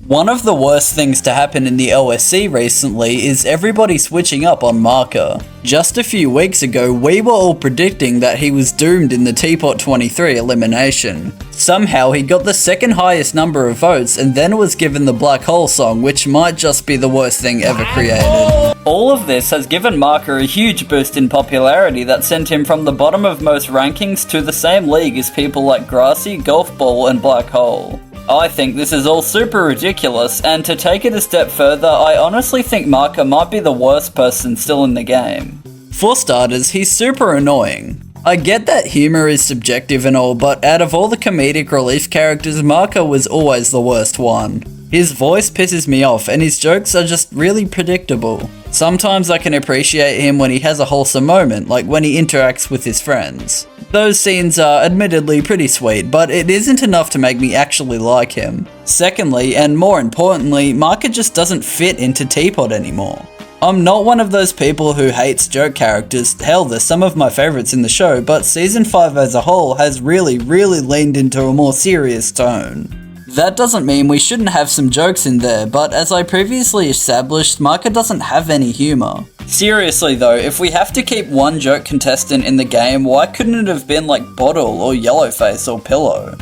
One of the worst things to happen in the OSC recently is everybody switching up on Marker. Just a few weeks ago, we were all predicting that he was doomed in the TPOT 23 elimination. Somehow he got the second highest number of votes and then was given the Black Hole song, which might just be the worst thing ever created. All of this has given Marker a huge boost in popularity that sent him from the bottom of most rankings to the same league as people like Grassy, Golf Ball and Black Hole. I think this is all super ridiculous, and to take it a step further, I honestly think Marker might be the worst person still in the game. For starters, he's super annoying. I get that humor is subjective and all, but out of all the comedic relief characters, Marker was always the worst one. His voice pisses me off, and his jokes are just really predictable. Sometimes I can appreciate him when he has a wholesome moment, like when he interacts with his friends. Those scenes are admittedly pretty sweet, but it isn't enough to make me actually like him. Secondly, and more importantly, Marker just doesn't fit into TPOT anymore. I'm not one of those people who hates joke characters. Hell, they're some of my favorites in the show, but Season 5 as a whole has really leaned into a more serious tone. That doesn't mean we shouldn't have some jokes in there, but as I previously established, Marker doesn't have any humor. Seriously though, if we have to keep one joke contestant in the game, why couldn't it have been like Bottle or Yellowface or Pillow?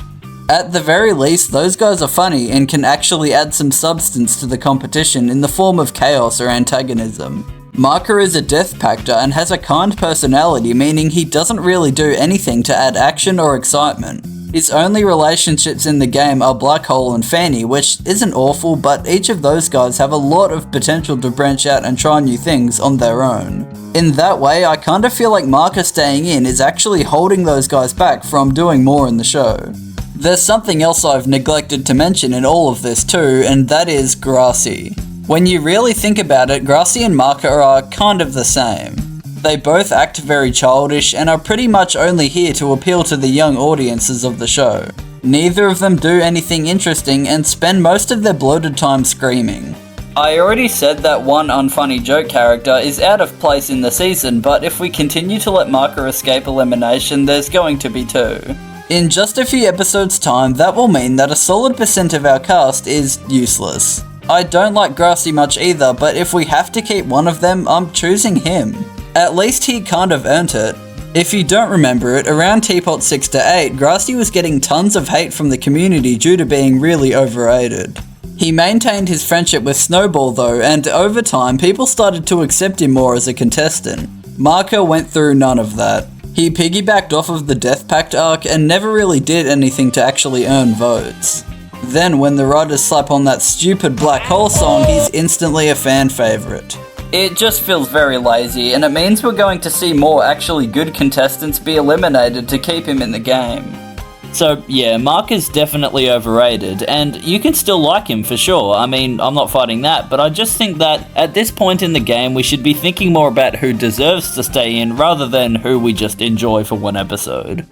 At the very least, those guys are funny and can actually add some substance to the competition in the form of chaos or antagonism. Marker is a death pactor and has a kind personality, meaning he doesn't really do anything to add action or excitement. His only relationships in the game are Black Hole and Fanny, which isn't awful, but each of those guys have a lot of potential to branch out and try new things on their own. In that way, I kinda feel like Marker staying in is actually holding those guys back from doing more in the show. There's something else I've neglected to mention in all of this too, and that is Grassy. When you really think about it, Grassy and Marker are kind of the same. They both act very childish and are pretty much only here to appeal to the young audiences of the show. Neither of them do anything interesting and spend most of their bloated time screaming. I already said that one unfunny joke character is out of place in the season, but if we continue to let Marker escape elimination, there's going to be two. In just a few episodes' time, that will mean that a solid percent of our cast is useless. I don't like Grassy much either, but if we have to keep one of them, I'm choosing him. At least he kind of earned it. If you don't remember it, around TPOT 6 to 8, Grassy was getting tons of hate from the community due to being really overrated. He maintained his friendship with Snowball though, and over time, people started to accept him more as a contestant. Marker went through none of that. He piggybacked off of the Death Pact arc and never really did anything to actually earn votes. Then when the writers slap on that stupid Black Hole song, he's instantly a fan favorite. It just feels very lazy, and it means we're going to see more actually good contestants be eliminated to keep him in the game. So yeah, Marker's definitely overrated, and you can still like him for sure. I mean, I'm not fighting that, but I just think that at this point in the game, we should be thinking more about who deserves to stay in rather than who we just enjoy for one episode.